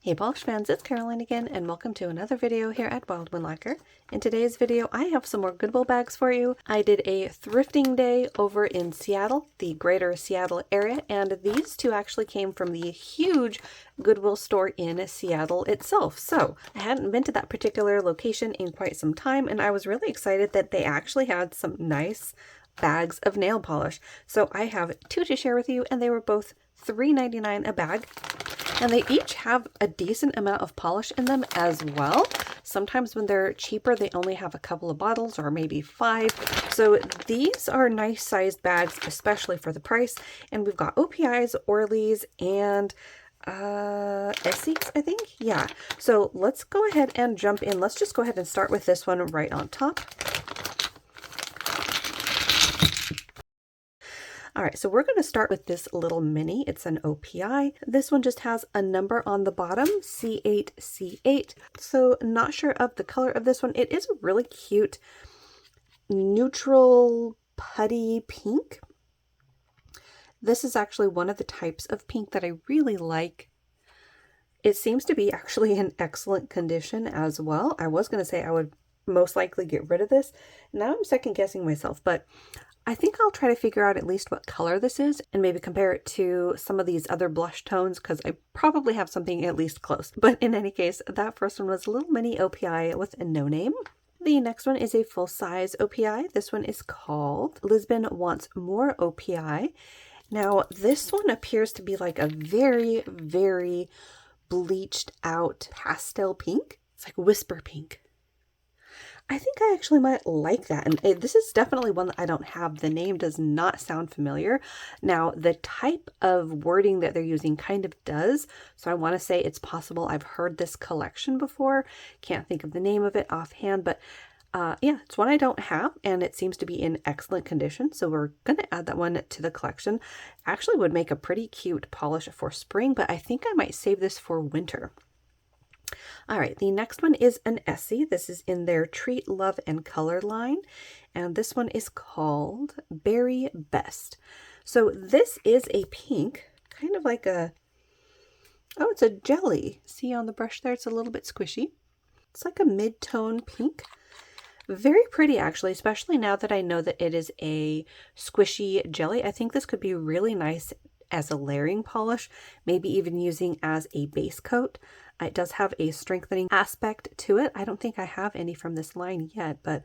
Hey polish fans, it's Caroline again, and welcome to another video here at Wildwood Lacquer. In today's video, I have some more Goodwill bags for you. I did a thrifting day over in Seattle, the greater Seattle area, and these two actually came from the huge Goodwill store in Seattle itself. So I hadn't been to that particular location in quite some time, and I was really excited that they actually had some nice bags of nail polish. So I have two to share with you, and they were both $3.99 a bag. And they each have a decent amount of polish in them as well. Sometimes when they're cheaper, they only have a couple of bottles or maybe 5. So these are nice sized bags, especially for the price. And we've got OPIs, Orleys, and Essex, I think. Yeah. So let's go ahead and jump in. Let's just go ahead and start with this one right on top. All right, so we're going to start with this little mini. It's an OPI. This one just has a number on the bottom, C8C8. So not sure of the color of this one. It is a really cute neutral putty pink. This is actually one of the types of pink that I really like. It seems to be actually in excellent condition as well. I was going to say I would most likely get rid of this. Now I'm second guessing myself, but I think I'll try to figure out at least what color this is and maybe compare it to some of these other blush tones because I probably have something at least close. But in any case, that first one was a little mini OPI with a no name. The next one is a full-size OPI. This one is called Lisbon Wants More OPI. Now, this one appears to be like a very, very bleached out pastel pink. It's like whisper pink. I think I actually might like that. And this is definitely one that I don't have. The name does not sound familiar. Now, the type of wording that they're using kind of does. So I want to say it's possible I've heard this collection before. Can't think of the name of it offhand, but yeah, it's one I don't have, and it seems to be in excellent condition. So we're going to add that one to the collection. Actually would make a pretty cute polish for spring, but I think I might save this for winter. All right, the next one is an Essie. This is in their Treat, Love, and Color line, and this one is called Berry Best. So this is a pink, kind of like a, oh, it's a jelly. See on the brush there, it's a little bit squishy. It's like a mid-tone pink. Very pretty, actually, especially now that I know that it is a squishy jelly. I think this could be really nice as a layering polish, maybe even using as a base coat. It does have a strengthening aspect to it. I don't think I have any from this line yet, but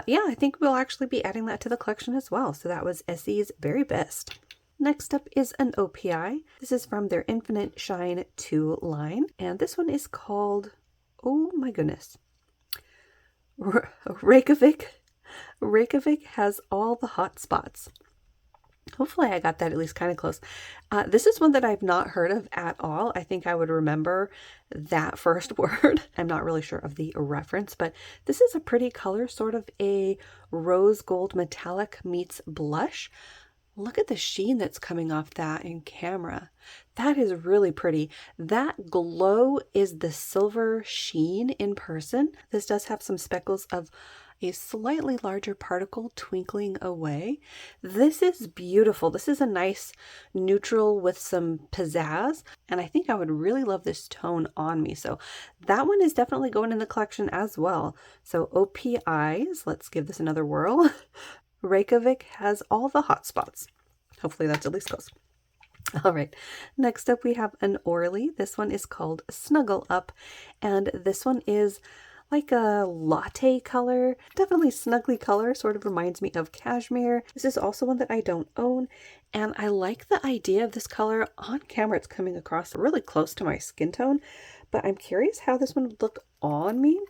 yeah, I think we'll actually be adding that to the collection as well. So that was Essie's Very Best. Next up is an OPI. This is from their Infinite Shine 2 line, and this one is called, oh my goodness, Reykjavik. Reykjavik has all the hot spots. Hopefully I got that at least kind of close. This is one that I've not heard of at all. I think I would remember that first word. I'm not really sure of the reference, but this is a pretty color, sort of a rose gold metallic meets blush. Look at the sheen that's coming off that in camera. That is really pretty. That glow is the silver sheen in person. This does have some speckles of a slightly larger particle twinkling away. This is beautiful. This is a nice neutral with some pizzazz, and I think I would really love this tone on me. So that one is definitely going in the collection as well. So OPIs, let's give this another whirl. Reykjavik has all the hot spots. Hopefully that's at least close. All right, next up we have an Orly. This one is called Snuggle Up, and this one is like a latte color, definitely snuggly color, sort of reminds me of cashmere. This is also one that I don't own, and I like the idea of this color. On camera it's coming across really close to my skin tone, but I'm curious how this one would look on me.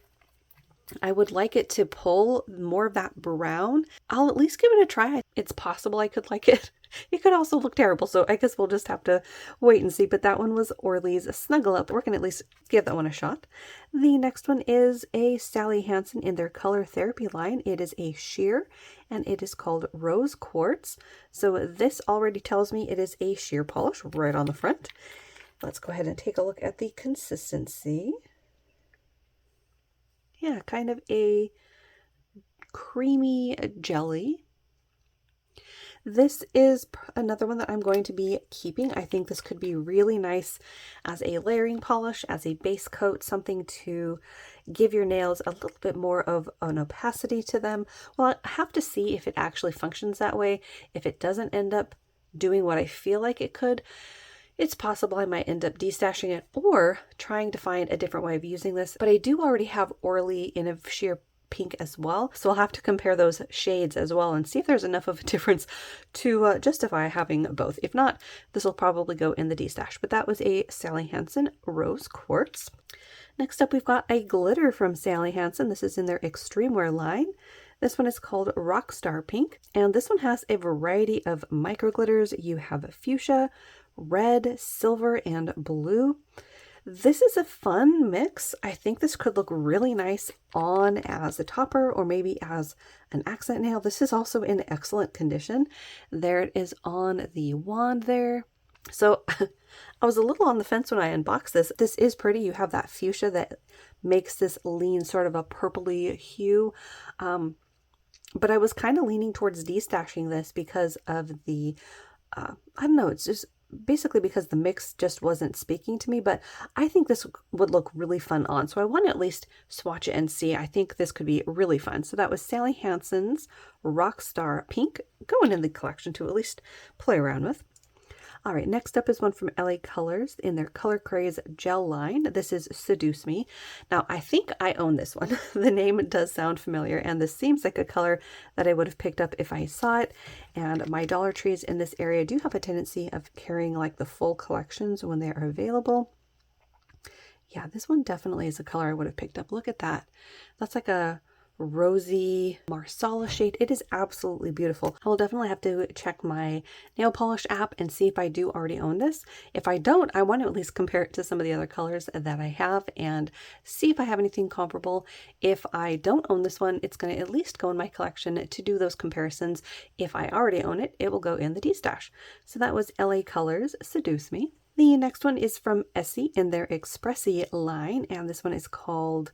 I would like it to pull more of that brown. I'll at least give it a try. It's possible I could like it. It could also look terrible, so I guess we'll just have to wait and see. But that one was Orly's Snuggle Up. We're going to at least give that one a shot. The next one is a Sally Hansen in their Color Therapy line. It is a sheer, and it is called Rose Quartz. So this already tells me it is a sheer polish right on the front. Let's go ahead and take a look at the consistency. Yeah, kind of a creamy jelly. This is another one that I'm going to be keeping. I think this could be really nice as a layering polish, as a base coat, something to give your nails a little bit more of an opacity to them. Well, I have to see if it actually functions that way. If it doesn't end up doing what I feel like it could, it's possible I might end up destashing it or trying to find a different way of using this. But I do already have Orly in a sheer pink as well, so I'll have to compare those shades as well and see if there's enough of a difference to justify having both. If not, this will probably go in the destash. But that was a Sally Hansen Rose Quartz. Next up, we've got a glitter from Sally Hansen. This is in their Extreme Wear line. This one is called Rockstar Pink, and this one has a variety of micro glitters. You have fuchsia, red, silver, and blue. This is a fun mix. I think this could look really nice on as a topper or maybe as an accent nail. This is also in excellent condition. There it is on the wand there. So I was a little on the fence when I unboxed this. This is pretty. You have that fuchsia that makes this lean sort of a purpley hue. But I was kind of leaning towards destashing this because of the, I don't know, it's just basically because the mix just wasn't speaking to me, but I think this would look really fun on. So I want to at least swatch it and see. I think this could be really fun. So that was Sally Hansen's Rockstar Pink, going in the collection to at least play around with. All right, next up is one from LA Colors in their Color Craze gel line. This is Seduce Me. Now, I think I own this one. The name does sound familiar, and this seems like a color that I would have picked up if I saw it. And my Dollar Trees in this area do have a tendency of carrying like the full collections when they are available. Yeah, this one definitely is a color I would have picked up. Look at that. That's like a rosy marsala shade. It is absolutely beautiful. I will definitely have to check my nail polish app and see if I do already own this. If I don't, I want to at least compare it to some of the other colors that I have and see if I have anything comparable. If I don't own this one, it's going to at least go in my collection to do those comparisons. If I already own it, it will go in the D-stash. So that was LA Colors Seduce Me. The next one is from Essie in their Expressi line, and this one is called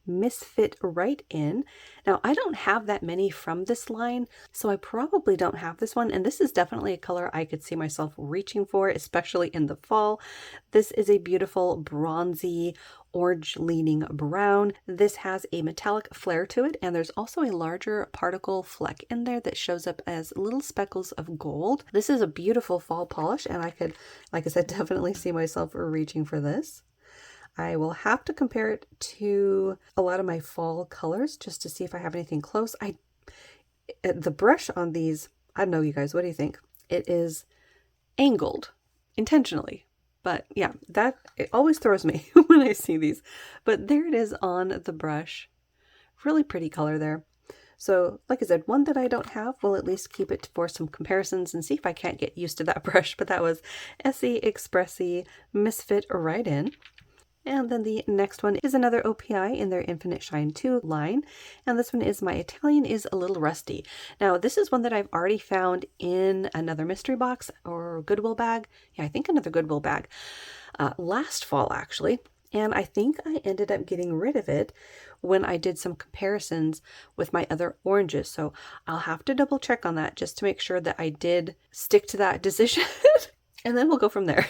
Misfit Right In. Now, I don't have that many from this line, so I probably don't have this one, and this is definitely a color I could see myself reaching for, especially in the fall. This is a beautiful bronzy orange leaning brown. This has a metallic flare to it, and there's also a larger particle fleck in there that shows up as little speckles of gold. This is a beautiful fall polish, and I could, like I said, definitely see myself reaching for this. I will have to compare it to a lot of my fall colors just to see if I have anything close. The brush on these, I don't know, you guys, what do you think? It is angled intentionally, but yeah, it always throws me when I see these. But there it is on the brush. Really pretty color there. So like I said, one that I don't have, we'll at least keep it for some comparisons and see if I can't get used to that brush. But that was Essie Expressi Misfit Right In. And then the next one is another OPI in their Infinite Shine 2 line. And this one is My Italian is a Little Rusty. Now, this is one that I've already found in another mystery box or Goodwill bag. Yeah, I think another Goodwill bag. Last fall, actually. And I think I ended up getting rid of it when I did some comparisons with my other oranges. So I'll have to double check on that just to make sure that I did stick to that decision. And then we'll go from there.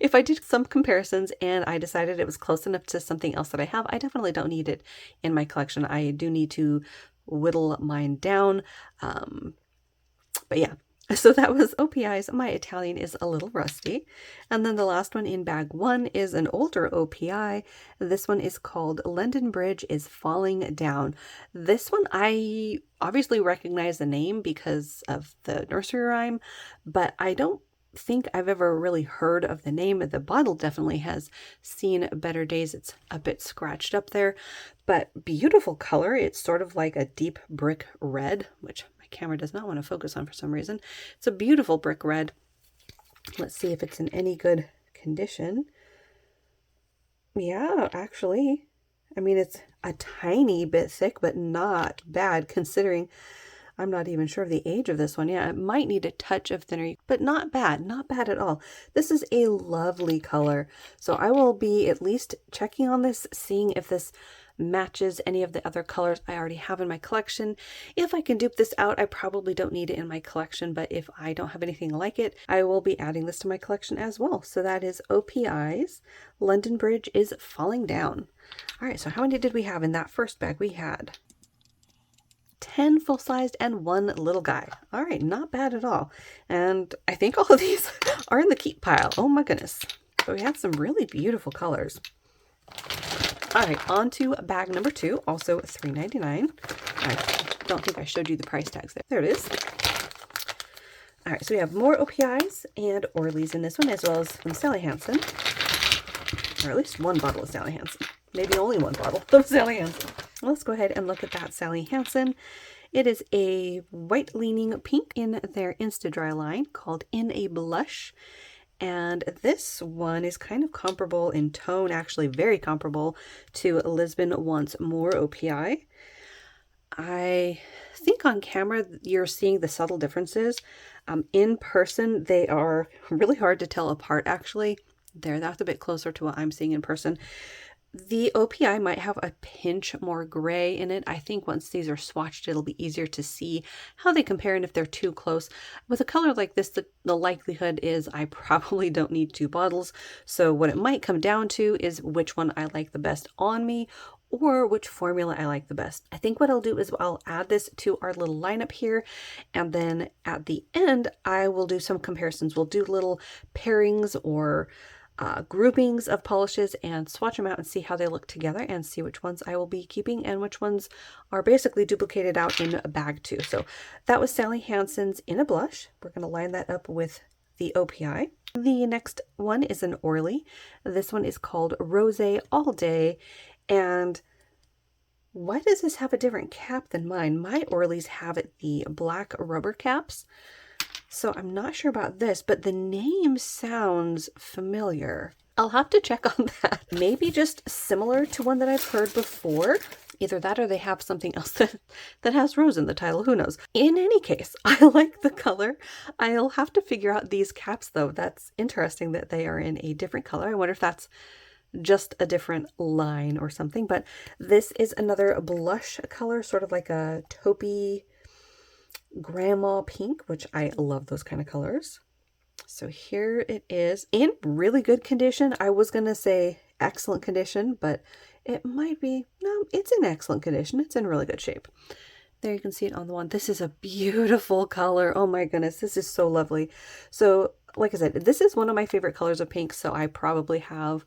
If I did some comparisons and I decided it was close enough to something else that I have, I definitely don't need it in my collection. I do need to whittle mine down. But yeah, so that was OPI's My Italian is a Little Rusty. And then the last one in bag 1 is an older OPI. This one is called London Bridge is Falling Down. This one, I obviously recognize the name because of the nursery rhyme, but I don't think I've ever really heard of the name. The bottle definitely has seen better days. It's a bit scratched up there, but beautiful color. It's sort of like a deep brick red, which my camera does not want to focus on for some reason. It's a beautiful brick red. Let's see if it's in any good condition. Yeah, actually, I mean, it's a tiny bit thick, but not bad considering I'm not even sure of the age of this one. Yeah, it might need a touch of thinner, but not bad, not bad at all. This is a lovely color. So I will be at least checking on this, seeing if this matches any of the other colors I already have in my collection. If I can dupe this out, I probably don't need it in my collection, but if I don't have anything like it, I will be adding this to my collection as well. So that is OPI's London Bridge is Falling Down. All right, so how many did we have in that first bag? We had 10 full-sized and 1 little guy. All right, not bad at all. And I think all of these are in the keep pile. Oh my goodness. But we had some really beautiful colors. All right, on to bag number 2, also $3.99. I don't think I showed you the price tags there. There it is. All right, so we have more OPIs and Orleys in this one, as well as some Sally Hansen. Or at least one bottle of Sally Hansen. Maybe only one bottle of Sally Hansen. Let's go ahead and look at that Sally Hansen. It is a white leaning pink in their Insta-Dry line called In a Blush. And this one is kind of comparable in tone, actually very comparable to Lisbon Wants More OPI. I think on camera you're seeing the subtle differences. In person, they are really hard to tell apart actually. There, that's a bit closer to what I'm seeing in person. The OPI might have a pinch more gray in it. I think once these are swatched, it'll be easier to see how they compare and if they're too close. With a color like this, the likelihood is I probably don't need 2 bottles. So what it might come down to is which one I like the best on me or which formula I like the best. I think what I'll do is I'll add this to our little lineup here, and then at the end, I will do some comparisons. We'll do little pairings or groupings of polishes and swatch them out and see how they look together and see which ones I will be keeping and which ones are basically duplicated out in bag 2. So that was Sally Hansen's In a Blush. We're going to line that up with the OPI. The next one is an Orly. This one is called Rosé All Day. And why does this have a different cap than mine? My Orleys have the black rubber caps. So I'm not sure about this, but the name sounds familiar. I'll have to check on that. Maybe just similar to one that I've heard before. Either that or they have something else that has rose in the title. Who knows? In any case, I like the color. I'll have to figure out these caps though. That's interesting that they are in a different color. I wonder if that's just a different line or something. But this is another blush color, sort of like a taupey grandma pink, which I love those kind of colors. So here it is in really good condition. I was gonna say excellent condition, but it might be, no, it's in excellent condition. It's in really good shape. There you can see it on the one. This is a beautiful color. Oh my goodness, this is so lovely. So like I said, this is one of my favorite colors of pink, so I probably have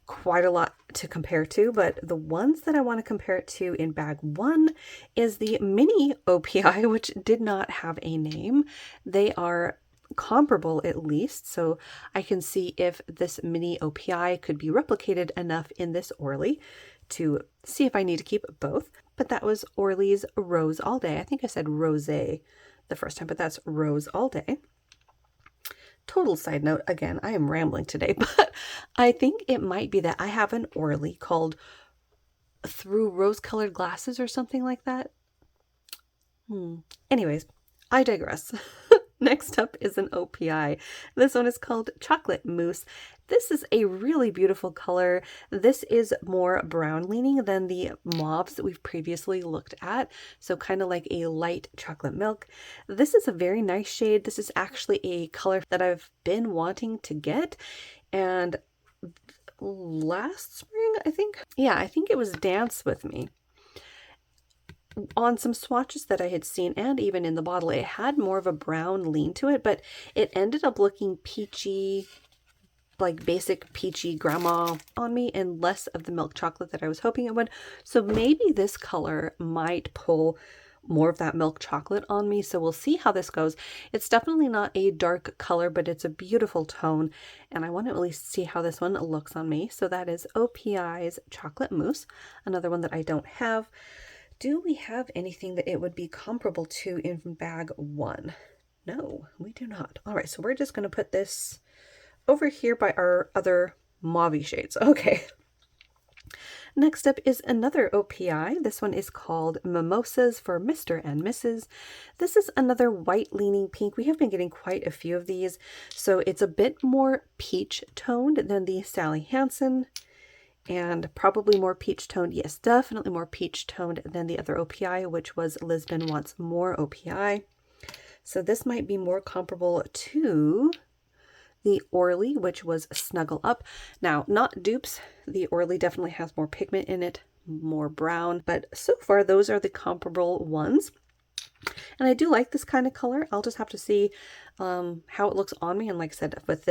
quite a lot to compare to, but the ones that I want to compare it to in bag 1 is the mini OPI, which did not have a name. They are comparable at least, so I can see if this mini OPI could be replicated enough in this Orly to see if I need to keep both. But that was Orly's Rose All Day. I think I said Rosé the first time, but that's Rose All Day. Total side note, again, I am rambling today, but I think it might be that I have an Orly called Through Rose-Colored Glasses or something like that. Anyways, I digress. Next up is an OPI. This one is called Chocolate Mousse. This is a really beautiful color. This is more brown leaning than the mauves that we've previously looked at. So kind of like a light chocolate milk. This is a very nice shade. This is actually a color that I've been wanting to get. And last spring, I think. Yeah, I think it was Dance With Me. On some swatches that I had seen and even in the bottle, it had more of a brown lean to it, but it ended up looking peachy, like basic peachy grandma on me, and less of the milk chocolate that I was hoping it would. So maybe this color might pull more of that milk chocolate on me. So we'll see how this goes. It's definitely not a dark color, but it's a beautiful tone. And I want to at least see how this one looks on me. So that is OPI's Chocolate Mousse, another one that I don't have. Do we have anything that it would be comparable to in bag 1? No, we do not. All right, so we're just going to put this over here by our other mauve shades. Okay. Next up is another OPI. This one is called Mimosas for Mr. and Mrs. This is another white leaning pink. We have been getting quite a few of these, so it's a bit more peach toned than the Sally Hansen, and probably more peach toned. Yes, definitely more peach toned than the other OPI, which was Lisbon Wants More OPI. So this might be more comparable to the Orly, which was Snuggle Up. Now, not dupes. The Orly definitely has more pigment in it, more brown, but so far those are the comparable ones. And I do like this kind of color. I'll just have to see how it looks on me. And like I said, with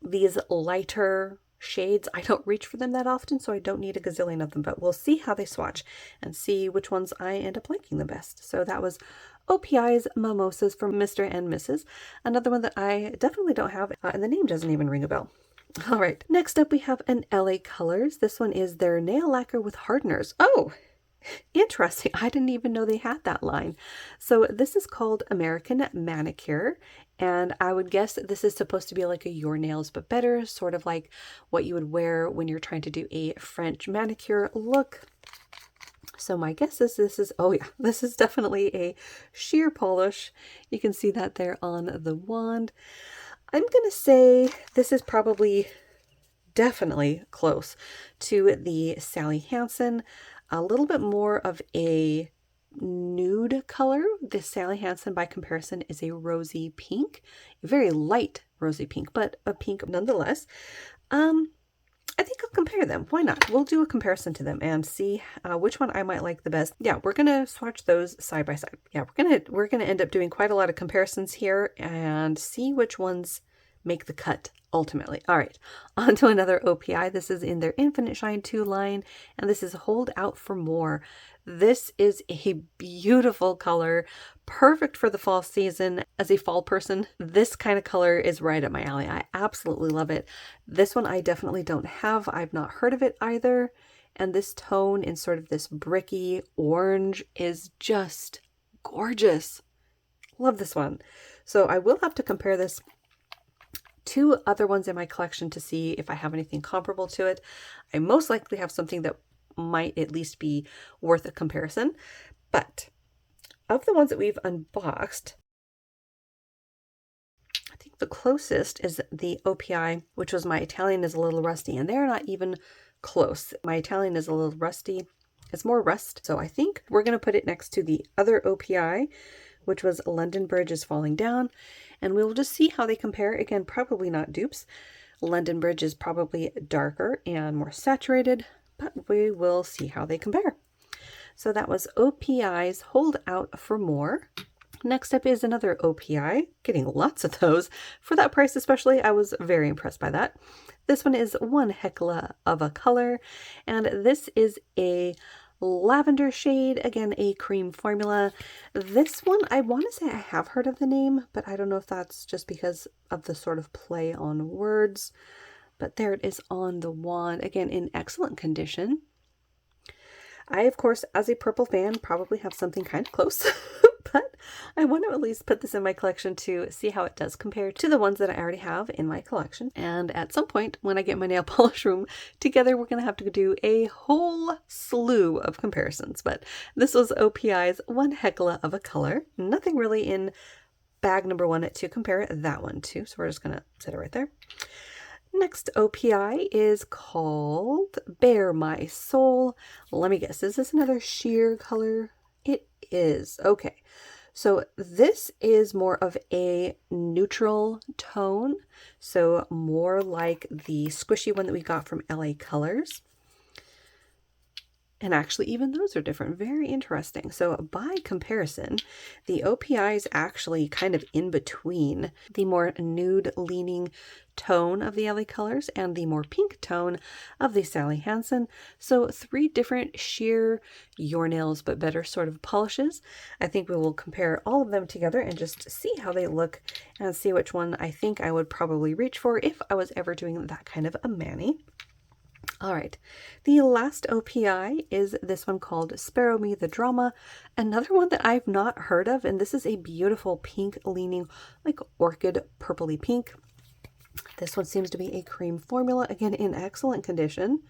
these lighter shades, I don't reach for them that often, so I don't need a gazillion of them, but we'll see how they swatch and see which ones I end up liking the best. So that was OPI's Mimosas from Mr. and Mrs. Another one that I definitely don't have, and the name doesn't even ring a bell. All right, next up we have an LA Colors. This one is their nail lacquer with hardeners. Oh, interesting. I didn't even know they had that line. So this is called American Manicure, and I would guess that this is supposed to be like a Your Nails But Better, sort of like what you would wear when you're trying to do a French manicure look. So my guess is this is, oh yeah, this is definitely a sheer polish. You can see that there on the wand. I'm going to say this is probably definitely close to the Sally Hansen. A little bit more of a nude color. The Sally Hansen, by comparison, is a rosy pink, a very light rosy pink, but a pink nonetheless. I think I'll compare them. Why not? We'll do a comparison to them and see which one I might like the best. Yeah, we're gonna swatch those side by side. Yeah, we're gonna end up doing quite a lot of comparisons here and see which ones make the cut ultimately. All right, on to another OPI. This is in their Infinite Shine 2 line, and this is Hold Out for More. This is a beautiful color, perfect for the fall season. As a fall person, this kind of color is right up my alley. I absolutely love it. This one I definitely don't have. I've not heard of it either. And this tone in sort of this bricky orange is just gorgeous. Love this one. So I will have to compare this to other ones in my collection to see if I have anything comparable to it. I most likely have something that might at least be worth a comparison. But of the ones that we've unboxed, I think the closest is the OPI, which was My Italian is a Little Rusty, and they're not even close. My Italian is a little rusty. It's more rust. So I think we're going to put it next to the other OPI, which was London Bridge is Falling Down, and we'll just see how they compare. Again, probably not dupes. London Bridge is probably darker and more saturated, but we will see how they compare. So that was OPI's Hold Out for More. Next up is another OPI, getting lots of those. For that price especially, I was very impressed by that. This one is One Heckla of a Color, and this is a lavender shade, again a cream formula. This one, I want to say I have heard of the name, but I don't know if that's just because of the sort of play on words. But there it is on the wand, again in excellent condition. I, of course, as a purple fan, probably have something kind of close, but I want to at least put this in my collection to see how it does compare to the ones that I already have in my collection. And at some point, when I get my nail polish room together, we're going to have to do a whole slew of comparisons. But this was OPI's One Heckla of a Color. Nothing really in bag number 1 to compare that one to, so we're just going to set it right there. Next OPI is called Bare My Soul. Let me guess, is this another sheer color? It is. Okay, so this is more of a neutral tone, so more like the squishy one that we got from LA Colors. And actually, even those are different. Very interesting. So by comparison, the OPI is actually kind of in between the more nude-leaning tone of the LA Colors and the more pink tone of the Sally Hansen. So 3 different sheer Your Nails But Better sort of polishes. I think we will compare all of them together and just see how they look and see which one I think I would probably reach for if I was ever doing that kind of a mani. All right, the last OPI is this one called Sparrow Me the Drama, another one that I've not heard of, and this is a beautiful pink leaning, like orchid purpley pink. This one seems to be a cream formula, again in excellent condition.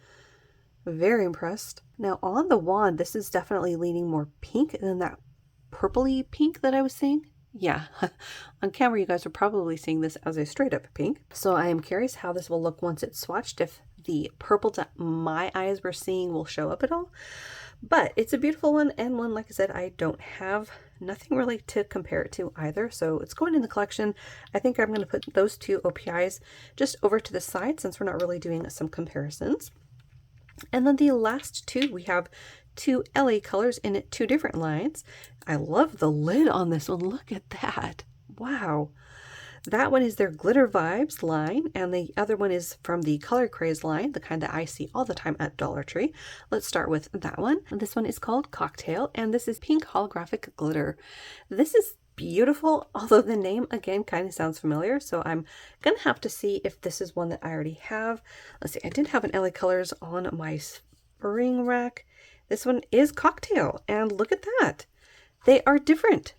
Very impressed. Now on the wand, this is definitely leaning more pink than that purpley pink that I was seeing. Yeah, on camera you guys are probably seeing this as a straight up pink. So I am curious how this will look once it's swatched, if the purple that my eyes were seeing will show up at all. But it's a beautiful one, and one, like I said, I don't have nothing really to compare it to either. So it's going in the collection. I think I'm going to put those two OPIs just over to the side since we're not really doing some comparisons. And then the last two, we have two LA colors in two different lines. I love the lid on this one. Look at that. Wow. That one is their Glitter Vibes line, and the other one is from the Color Craze line, the kind that I see all the time at Dollar Tree. Let's start with that one. This one is called Cocktail, and this is pink holographic glitter. This is beautiful, although the name again kind of sounds familiar, so I'm gonna have to see if this is one that I already have. Let's see, I did have an LA Colors on my spring rack. This one is Cocktail, and look at that. They are different.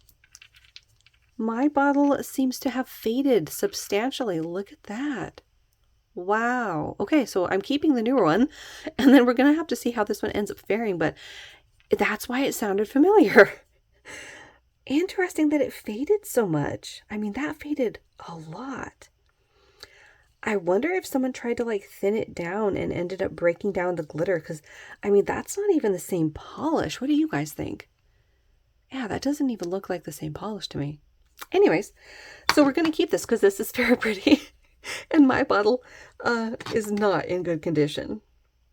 My bottle seems to have faded substantially. Look at that. Wow. Okay, so I'm keeping the newer one, and then we're going to have to see how this one ends up faring, but that's why it sounded familiar. Interesting that it faded so much. I mean, that faded a lot. I wonder if someone tried to like thin it down and ended up breaking down the glitter, because I mean, that's not even the same polish. What do you guys think? Yeah, that doesn't even look like the same polish to me. Anyways, so we're going to keep this because this is very pretty. And my bottle is not in good condition.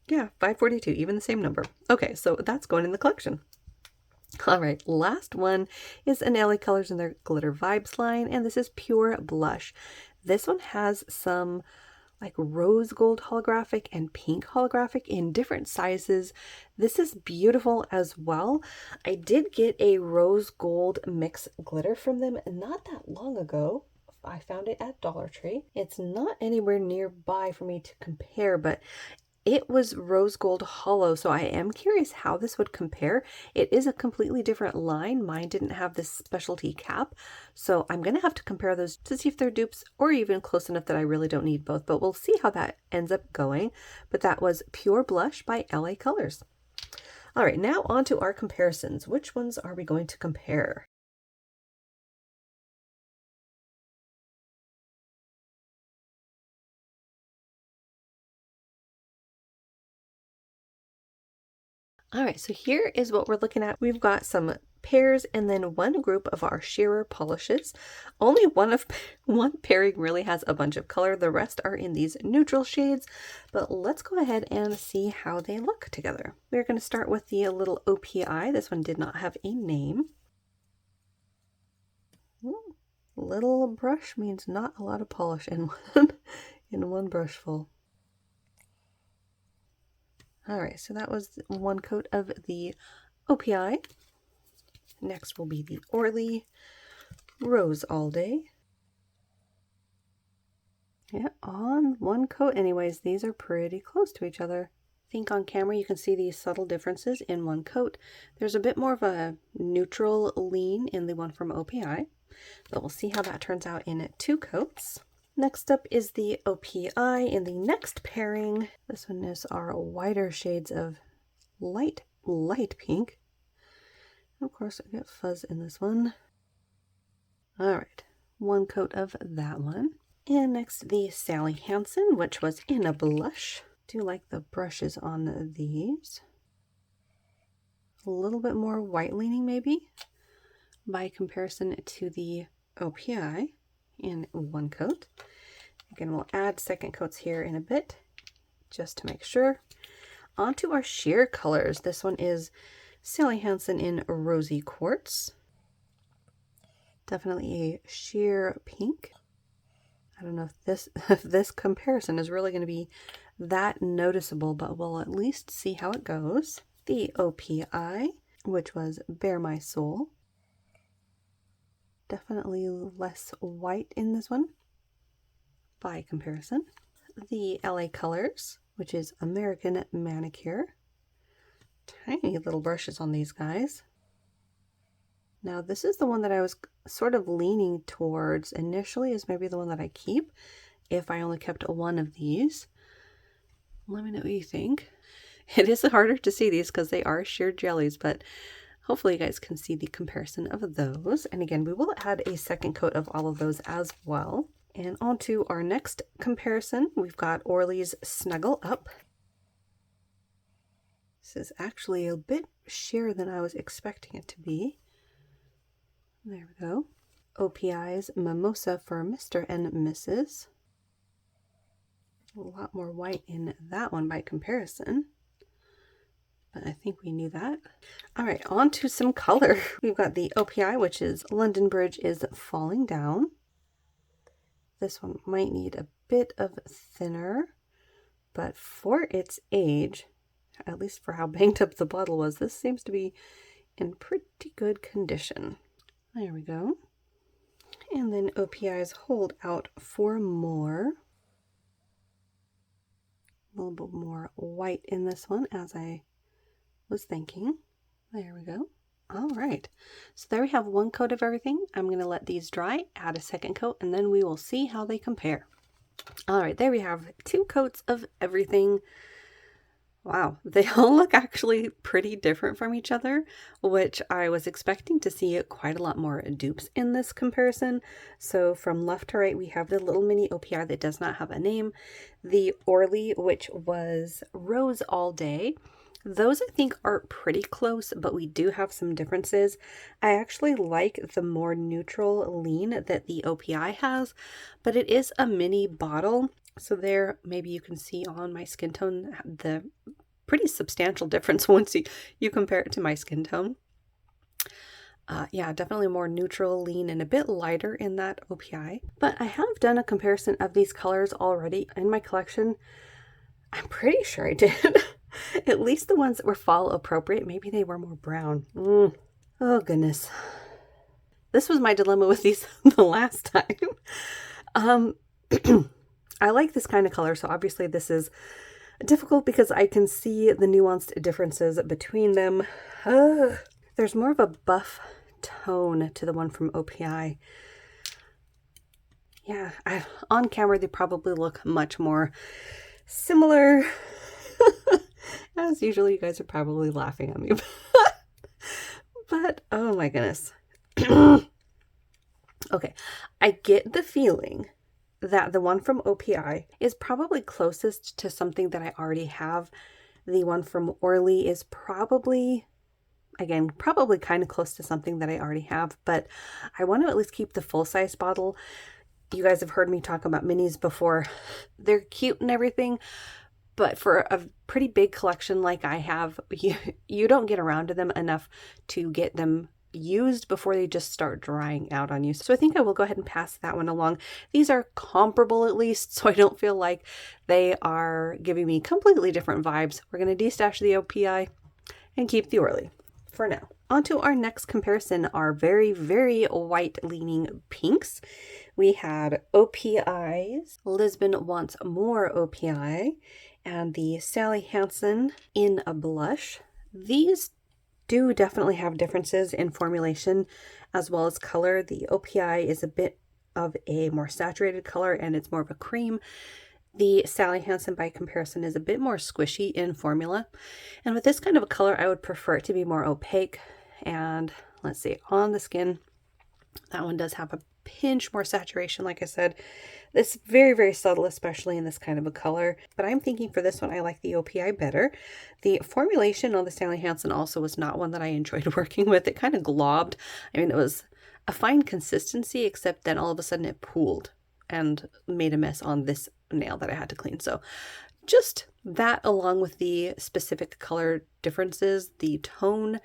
Yeah, 542, even the same number. Okay, so that's going in the collection. All right, last one is an LA Colors in their Glitter Vibes line, and this is Pure Blush. This one has some like rose gold holographic and pink holographic in different sizes. This is beautiful as well. I did get a rose gold mix glitter from them not that long ago. I found it at Dollar Tree. It's not anywhere nearby for me to compare, but it was rose gold hollow, so I am curious how this would compare. It is a completely different line. Mine didn't have this specialty cap, so I'm going to have to compare those to see if they're dupes or even close enough that I really don't need both, but we'll see how that ends up going. But that was Pure Blush by LA Colors. All right, now on to our comparisons. Which ones are we going to compare? All right, so here is what we're looking at. We've got some pairs and then one group of our shearer polishes. Only one pairing really has a bunch of color. The rest are in these neutral shades, but let's go ahead and see how they look together. We're going to start with the little OPI. This one did not have a name. Little brush means not a lot of polish in one brush full. All right, so that was one coat of the OPI. Next will be the Orly Rose All Day. Yeah, on one coat anyways. These are pretty close to each other. I think on camera you can see these subtle differences in one coat. There's a bit more of a neutral lean in the one from OPI, but we'll see how that turns out in two coats. Next up is the OPI in the next pairing. This one is our whiter shades of light pink. Of course, I get fuzz in this one. All right, one coat of that one. And next, the Sally Hansen, which was in a blush. Do like the brushes on these. A little bit more white leaning maybe by comparison to the OPI in one coat. Again, we'll add second coats here in a bit just to make sure. On to our sheer colors. This one is Sally Hansen in Rosy Quartz. Definitely a sheer pink. I don't know if this comparison is really going to be that noticeable, but we'll at least see how it goes. The OPI, which was Bare My Soul. Definitely less white in this one by comparison. The LA Colors, which is American Manicure. Tiny little brushes on these guys. Now this is the one that I was sort of leaning towards initially as maybe the one that I keep if I only kept one of these. Let me know what you think. It is harder to see these because they are sheer jellies, but hopefully you guys can see the comparison of those. And again, we will add a second coat of all of those as well. And on to our next comparison, we've got Orly's Snuggle Up. This is actually a bit sheer than I was expecting it to be. There we go. OPI's Mimosa for Mr. and Mrs. A lot more white in that one by comparison, but I think we knew that. All right, on to some color. We've got the OPI, which is London Bridge is Falling Down. This one might need a bit of thinner, but for its age, at least for how banged up the bottle was, this seems to be in pretty good condition. There we go. And then OPI's Hold Out for More. A little bit more white in this one, as I was thinking. There we go. All right. So there we have one coat of everything. I'm going to let these dry, add a second coat, and then we will see how they compare. All right, there we have 2 coats of everything. Wow, they all look actually pretty different from each other, which I was expecting to see quite a lot more dupes in this comparison. So from left to right, we have the little mini OPI that does not have a name, the Orly, which was Rose All Day. Those I think are pretty close, but we do have some differences. I actually like the more neutral lean that the OPI has, but it is a mini bottle. So there, maybe you can see on my skin tone the pretty substantial difference once you compare it to my skin tone. Yeah, definitely more neutral, lean, and a bit lighter in that OPI. But I have done a comparison of these colors already in my collection. I'm pretty sure I did. At least the ones that were fall appropriate. Maybe they were more brown. Oh, goodness. This was my dilemma with these the last time. I like this kind of color, so obviously this is difficult because I can see the nuanced differences between them. There's more of a buff tone to the one from OPI. Yeah, on camera they probably look much more similar. As usual, you guys are probably laughing at me. But oh my goodness. Okay, I get the feeling that the one from OPI is probably closest to something that I already have. The one from Orly is probably, again, probably kind of close to something that I already have, but I want to at least keep the full-size bottle. You guys have heard me talk about minis before. They're cute and everything, but for a pretty big collection like I have, you don't get around to them enough to get them used before they just start drying out on you. So I think I will go ahead and pass that one along. These are comparable at least, so I don't feel like they are giving me completely different vibes. We're going to destash the OPI and keep the Orly for now. On to our next comparison, our very, very white leaning pinks. We had OPI's Lisbon Wants More OPI and the Sally Hansen in a Blush. These do definitely have differences in formulation as well as color. The OPI is a bit of a more saturated color and it's more of a cream. The Sally Hansen by comparison is a bit more squishy in formula. And with this kind of a color, I would prefer it to be more opaque. And let's see, on the skin, that one does have a pinch more saturation, like I said. This is very, very subtle, especially in this kind of a color. But I'm thinking for this one, I like the OPI better. The formulation on the Sally Hansen also was not one that I enjoyed working with. It kind of globbed. I mean, it was a fine consistency, except then all of a sudden it pooled and made a mess on this nail that I had to clean. So just that, along with the specific color differences, the tone,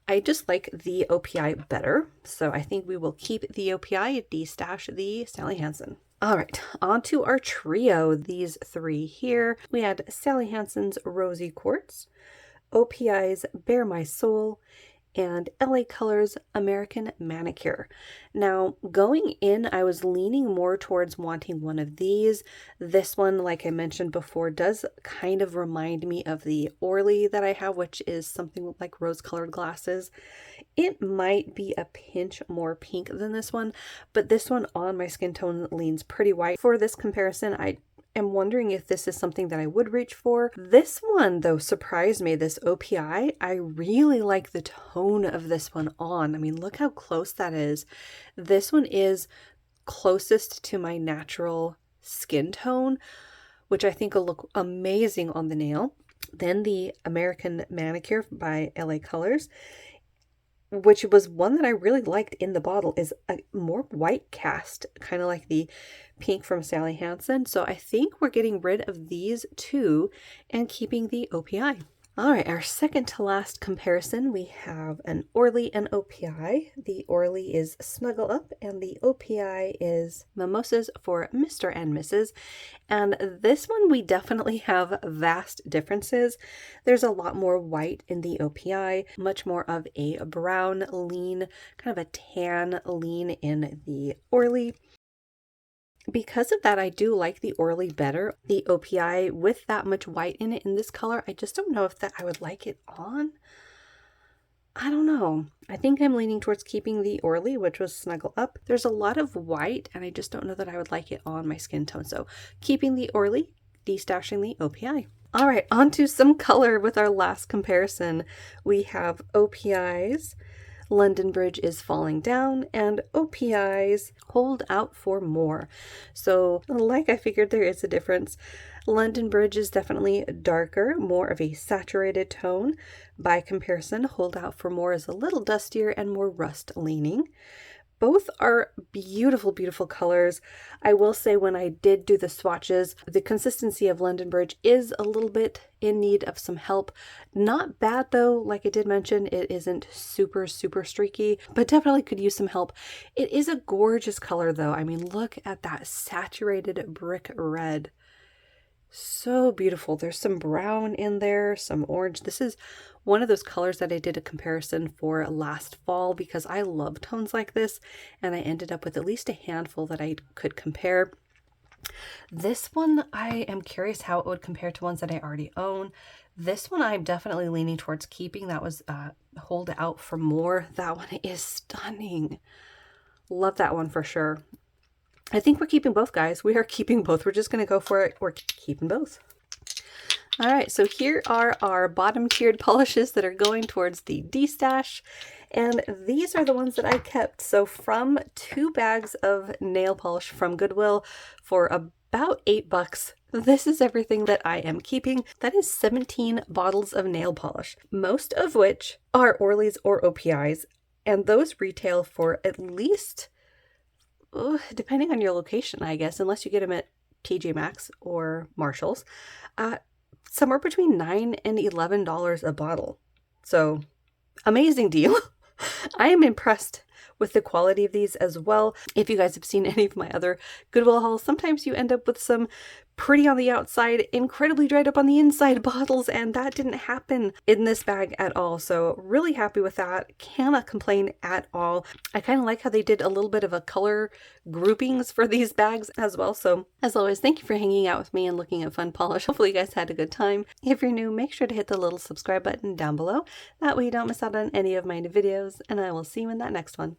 I just like the OPI better. So I think we will keep the OPI, destash the Sally Hansen. All right, on to our trio. These 3 here. We had Sally Hansen's Rosy Quartz, OPI's Bare My Soul, and LA Colors American Manicure. Now, going in, I was leaning more towards wanting one of these. This one, like I mentioned before, does kind of remind me of the Orly that I have, which is something like rose-colored glasses. It might be a pinch more pink than this one, but this one on my skin tone leans pretty white. For this comparison, am wondering if this is something that I would reach for. This one, though, surprised me, this OPI. I really like the tone of this one on. I mean, look how close that is. This one is closest to my natural skin tone, which I think will look amazing on the nail. Then the American Manicure by LA Colors, which was one that I really liked in the bottle, is a more white cast, kind of like the pink from Sally Hansen. So I think we're getting rid of these two and keeping the OPI. All right, our second to last comparison, we have an Orly and OPI. The Orly is Snuggle Up and the OPI is Mimosas for Mr. and Mrs. And this one we definitely have vast differences. There's a lot more white in the OPI, much more of a brown lean, kind of a tan lean in the Orly. Because of that, I do like the Orly better. The OPI with that much white in it in this color, I just don't know if that I would like it on. I don't know. I think I'm leaning towards keeping the Orly, which was Snuggle Up. There's a lot of white, and I just don't know that I would like it on my skin tone. So keeping the Orly, destashing the OPI. All right, on to some color with our last comparison. We have OPI's London Bridge is Falling Down and OPI's Hold Out for More. So like I figured, there is a difference. London Bridge is definitely darker, more of a saturated tone. By comparison, Hold Out for More is a little dustier and more rust leaning. Both are beautiful, beautiful colors. I will say when I did do the swatches, the consistency of London Bridge is a little bit in need of some help. Not bad though, like I did mention, it isn't super, super streaky, but definitely could use some help. It is a gorgeous color though. I mean, look at that saturated brick red. So beautiful. There's some brown in there, some orange. This is one of those colors that I did a comparison for last fall because I love tones like this, and I ended up with at least a handful that I could compare. This one, I am curious how it would compare to ones that I already own. This one I'm definitely leaning towards keeping. That was Hold Out for More. That one is stunning. Love that one for sure. I think we're keeping both, guys. We are keeping both. We're just going to go for it. We're keeping both. All right, so here are our bottom tiered polishes that are going towards the destash. And these are the ones that I kept. So from 2 bags of nail polish from Goodwill for about $8, this is everything that I am keeping. That is 17 bottles of nail polish, most of which are Orly's or OPI's. And those retail for at least, depending on your location, I guess, unless you get them at TJ Maxx or Marshall's, somewhere between $9 and $11 a bottle. So amazing deal. I am impressed with the quality of these as well. If you guys have seen any of my other Goodwill hauls, sometimes you end up with some pretty on the outside, incredibly dried up on the inside bottles, and that didn't happen in this bag at all. So really happy with that. Cannot complain at all. I kind of like how they did a little bit of a color groupings for these bags as well. So as always, thank you for hanging out with me and looking at fun polish. Hopefully you guys had a good time. If you're new, make sure to hit the little subscribe button down below. That way you don't miss out on any of my new videos, and I will see you in that next one.